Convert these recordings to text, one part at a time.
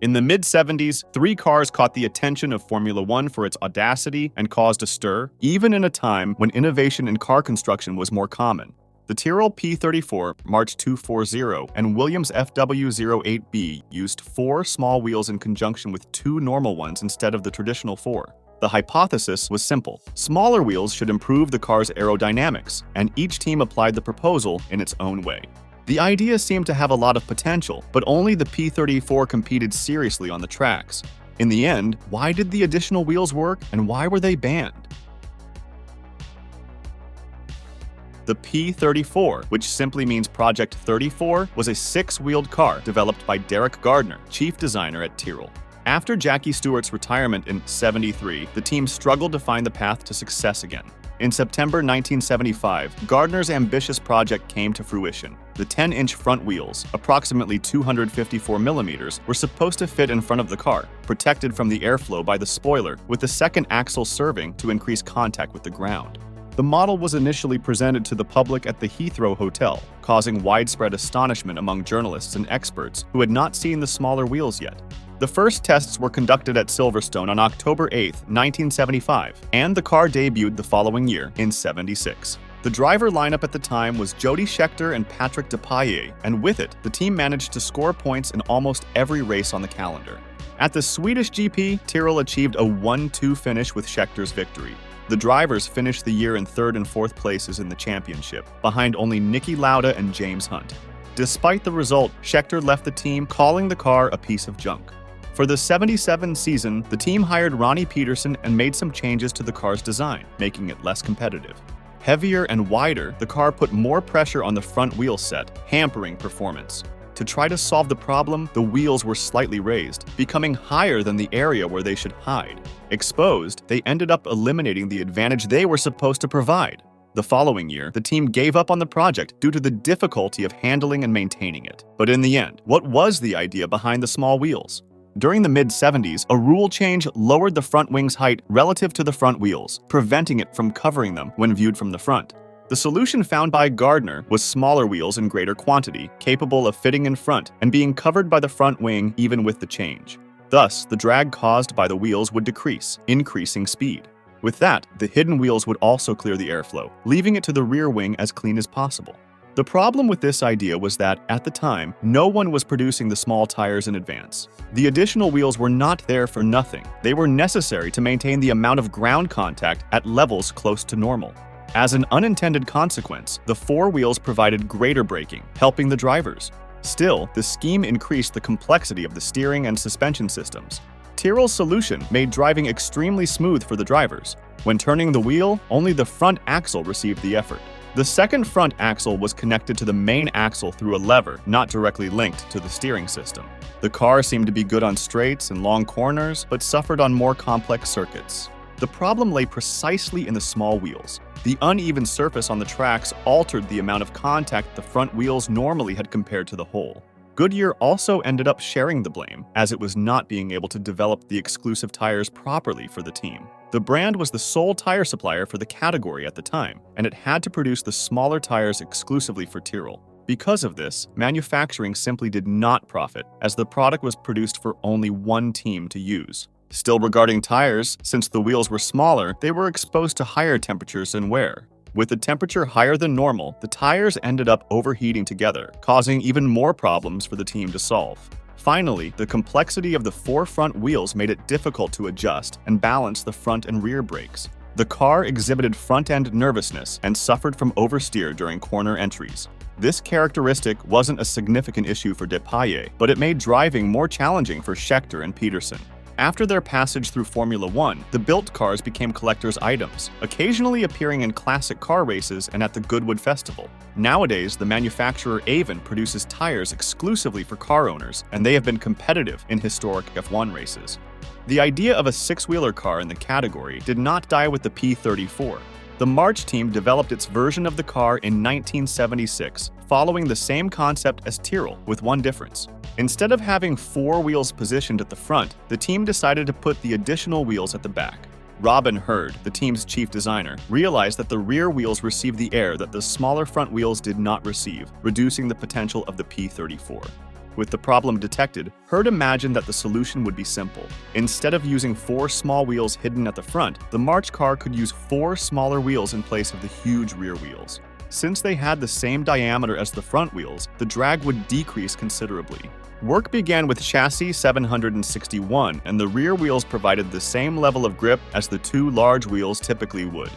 In the mid-70s, 3 cars caught the attention of Formula One for its audacity and caused a stir, even in a time when innovation in car construction was more common. The Tyrrell P34, March 240, and Williams FW08B used 4 small wheels in conjunction with 2 normal ones instead of the traditional 4. The hypothesis was simple. Smaller wheels should improve the car's aerodynamics, and each team applied the proposal in its own way. The idea seemed to have a lot of potential, but only the P34 competed seriously on the tracks. In the end, why did the additional wheels work, and why were they banned? The P34, which simply means Project 34, was a 6-wheeled car developed by Derek Gardner, chief designer at Tyrrell. After Jackie Stewart's retirement in '73, the team struggled to find the path to success again. In September 1975, Gardner's ambitious project came to fruition. The 10-inch front wheels, approximately 254 millimeters, were supposed to fit in front of the car, protected from the airflow by the spoiler, with the second axle serving to increase contact with the ground. The model was initially presented to the public at the Heathrow Hotel, causing widespread astonishment among journalists and experts who had not seen the smaller wheels yet. The first tests were conducted at Silverstone on October 8, 1975, and the car debuted the following year, in '76. The driver lineup at the time was Jody Scheckter and Patrick Depailler, and with it, the team managed to score points in almost every race on the calendar. At the Swedish GP, Tyrrell achieved a 1-2 finish with Scheckter's victory. The drivers finished the year in 3rd and 4th places in the championship, behind only Niki Lauda and James Hunt. Despite the result, Scheckter left the team, calling the car a piece of junk. For the '77 season, the team hired Ronnie Peterson and made some changes to the car's design, making it less competitive. Heavier and wider, the car put more pressure on the front wheel set, hampering performance. To try to solve the problem, the wheels were slightly raised, becoming higher than the area where they should hide. Exposed, they ended up eliminating the advantage they were supposed to provide. The following year, the team gave up on the project due to the difficulty of handling and maintaining it. But in the end, what was the idea behind the small wheels? During the mid-70s, a rule change lowered the front wing's height relative to the front wheels, preventing it from covering them when viewed from the front. The solution found by Gardner was smaller wheels in greater quantity, capable of fitting in front and being covered by the front wing even with the change. Thus, the drag caused by the wheels would decrease, increasing speed. With that, the hidden wheels would also clear the airflow, leaving it to the rear wing as clean as possible. The problem with this idea was that, at the time, no one was producing the small tires in advance. The additional wheels were not there for nothing. They were necessary to maintain the amount of ground contact at levels close to normal. As an unintended consequence, the 4 wheels provided greater braking, helping the drivers. Still, the scheme increased the complexity of the steering and suspension systems. Tyrrell's solution made driving extremely smooth for the drivers. When turning the wheel, only the front axle received the effort. The second front axle was connected to the main axle through a lever not directly linked to the steering system. The car seemed to be good on straights and long corners, but suffered on more complex circuits. The problem lay precisely in the small wheels. The uneven surface on the tracks altered the amount of contact the front wheels normally had compared to the whole. Goodyear also ended up sharing the blame, as it was not being able to develop the exclusive tires properly for the team. The brand was the sole tire supplier for the category at the time, and it had to produce the smaller tires exclusively for Tyrrell. Because of this, manufacturing simply did not profit, as the product was produced for only one team to use. Still regarding tires, since the wheels were smaller, they were exposed to higher temperatures and wear. With the temperature higher than normal, the tires ended up overheating together, causing even more problems for the team to solve. Finally, the complexity of the 4 front wheels made it difficult to adjust and balance the front and rear brakes. The car exhibited front-end nervousness and suffered from oversteer during corner entries. This characteristic wasn't a significant issue for Depailler, but it made driving more challenging for Scheckter and Peterson. After their passage through Formula One, the built cars became collector's items, occasionally appearing in classic car races and at the Goodwood Festival. Nowadays, the manufacturer Avon produces tires exclusively for car owners, and they have been competitive in historic F1 races. The idea of a 6-wheeler car in the category did not die with the P34. The March team developed its version of the car in 1976, following the same concept as Tyrrell, with one difference. Instead of having 4 wheels positioned at the front, the team decided to put the additional wheels at the back. Robin Hurd, the team's chief designer, realized that the rear wheels received the air that the smaller front wheels did not receive, reducing the potential of the P34. With the problem detected, Hurd imagined that the solution would be simple. Instead of using 4 small wheels hidden at the front, the March car could use 4 smaller wheels in place of the huge rear wheels. Since they had the same diameter as the front wheels, the drag would decrease considerably. Work began with chassis 761, and the rear wheels provided the same level of grip as the 2 large wheels typically would.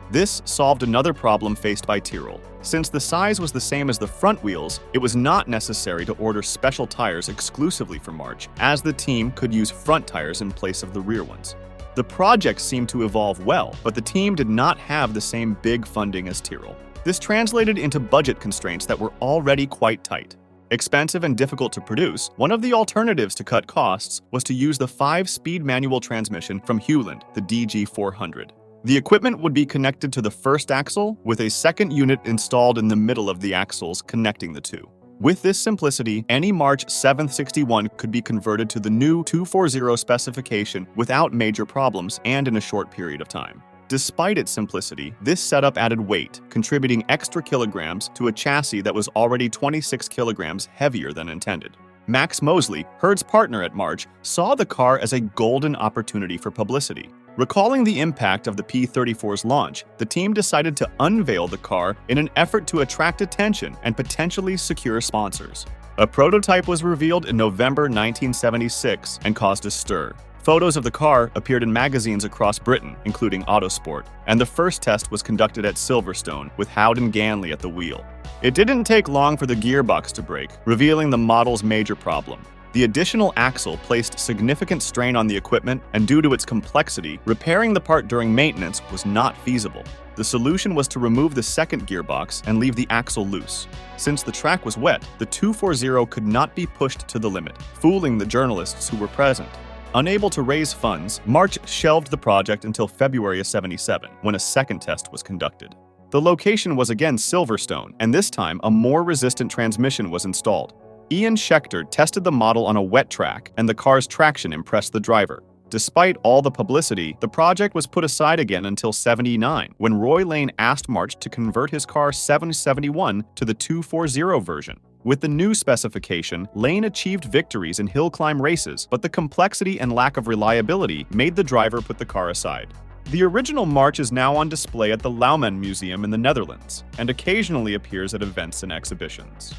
This solved another problem faced by Tyrrell. Since the size was the same as the front wheels, it was not necessary to order special tires exclusively for March, as the team could use front tires in place of the rear ones. The project seemed to evolve well, but the team did not have the same big funding as Tyrrell. This translated into budget constraints that were already quite tight. Expensive and difficult to produce, one of the alternatives to cut costs was to use the 5-speed manual transmission from Hewland, the DG400. The equipment would be connected to the first axle, with a second unit installed in the middle of the axles connecting the two. With this simplicity, any March 761 could be converted to the new 240 specification without major problems and in a short period of time. Despite its simplicity, this setup added weight, contributing extra kilograms to a chassis that was already 26 kilograms heavier than intended. Max Mosley, Hurd's partner at March, saw the car as a golden opportunity for publicity. Recalling the impact of the P34's launch, the team decided to unveil the car in an effort to attract attention and potentially secure sponsors. A prototype was revealed in November 1976 and caused a stir. Photos of the car appeared in magazines across Britain, including Autosport, and the first test was conducted at Silverstone with Howden Ganley at the wheel. It didn't take long for the gearbox to break, revealing the model's major problem. The additional axle placed significant strain on the equipment, and due to its complexity, repairing the part during maintenance was not feasible. The solution was to remove the second gearbox and leave the axle loose. Since the track was wet, the 240 could not be pushed to the limit, fooling the journalists who were present. Unable to raise funds, March shelved the project until February of '77, when a second test was conducted. The location was again Silverstone, and this time a more resistant transmission was installed. Jody Scheckter tested the model on a wet track, and the car's traction impressed the driver. Despite all the publicity, the project was put aside again until '79, when Roy Lane asked March to convert his car 771 to the 240 version. With the new specification, Lane achieved victories in hill climb races, but the complexity and lack of reliability made the driver put the car aside. The original March is now on display at the Lauman Museum in the Netherlands, and occasionally appears at events and exhibitions.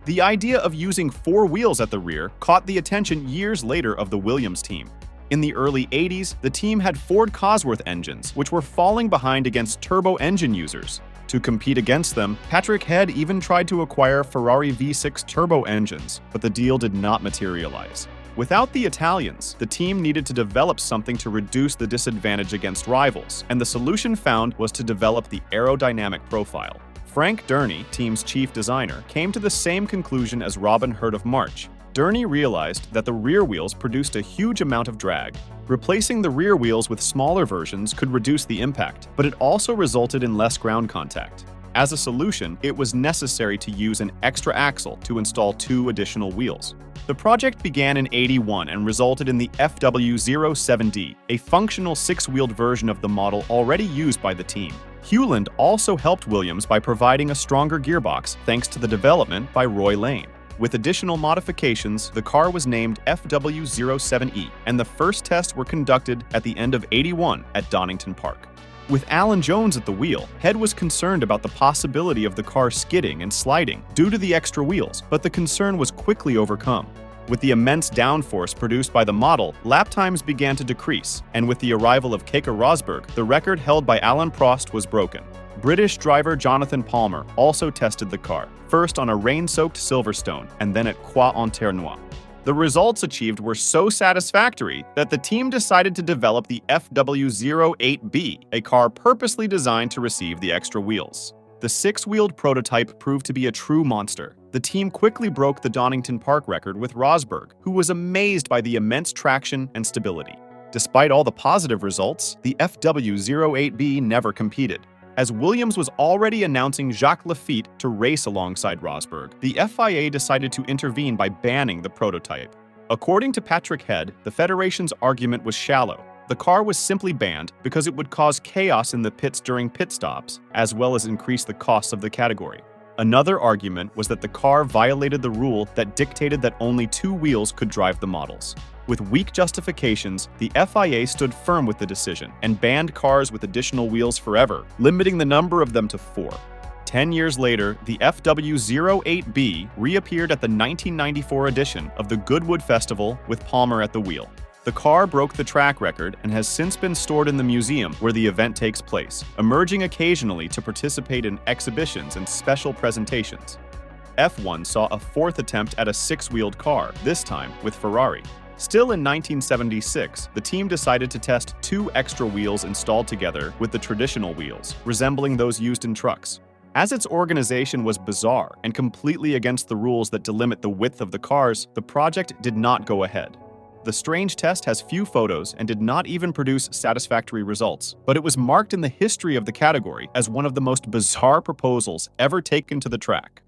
The idea of using 4 wheels at the rear caught the attention years later of the Williams team. In the early '80s, the team had Ford Cosworth engines, which were falling behind against turbo engine users. To compete against them, Patrick Head even tried to acquire Ferrari V6 turbo engines, but the deal did not materialize. Without the Italians, the team needed to develop something to reduce the disadvantage against rivals, and the solution found was to develop the aerodynamic profile. Frank Durney, team's chief designer, came to the same conclusion as Robin Hurd of March. Durney realized that the rear wheels produced a huge amount of drag. Replacing the rear wheels with smaller versions could reduce the impact, but it also resulted in less ground contact. As a solution, it was necessary to use an extra axle to install 2 additional wheels. The project began in '81 and resulted in the FW08B, a functional 6-wheeled version of the model already used by the team. Hewland also helped Williams by providing a stronger gearbox thanks to the development by Roy Lane. With additional modifications, the car was named FW07E, and the first tests were conducted at the end of '81 at Donington Park. With Alan Jones at the wheel, Head was concerned about the possibility of the car skidding and sliding due to the extra wheels, but the concern was quickly overcome. With the immense downforce produced by the model, lap times began to decrease, and with the arrival of Keke Rosberg, the record held by Alan Prost was broken. British driver Jonathan Palmer also tested the car, first on a rain-soaked Silverstone and then at Croix-en-Terre. The results achieved were so satisfactory that the team decided to develop the FW08B, a car purposely designed to receive the extra wheels. The 6-wheeled prototype proved to be a true monster. The team quickly broke the Donington Park record with Rosberg, who was amazed by the immense traction and stability. Despite all the positive results, the FW08B never competed. As Williams was already announcing Jacques Lafitte to race alongside Rosberg, the FIA decided to intervene by banning the prototype. According to Patrick Head, the federation's argument was shallow. The car was simply banned because it would cause chaos in the pits during pit stops, as well as increase the costs of the category. Another argument was that the car violated the rule that dictated that only 2 wheels could drive the models. With weak justifications, the FIA stood firm with the decision and banned cars with additional wheels forever, limiting the number of them to 4. 10 years later, the FW08B reappeared at the 1994 edition of the Goodwood Festival with Palmer at the wheel. The car broke the track record and has since been stored in the museum where the event takes place, emerging occasionally to participate in exhibitions and special presentations. F1 saw a 4th attempt at a 6-wheeled car, this time with Ferrari. Still in 1976, the team decided to test 2 extra wheels installed together with the traditional wheels, resembling those used in trucks. As its organization was bizarre and completely against the rules that delimit the width of the cars, the project did not go ahead. The strange test has few photos and did not even produce satisfactory results, but it was marked in the history of the category as one of the most bizarre proposals ever taken to the track.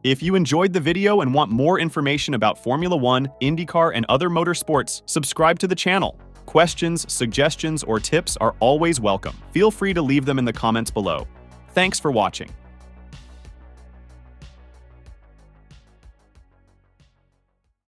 If you enjoyed the video and want more information about Formula 1, IndyCar, and other motorsports, subscribe to the channel. Questions, suggestions, or tips are always welcome. Feel free to leave them in the comments below. Thanks for watching.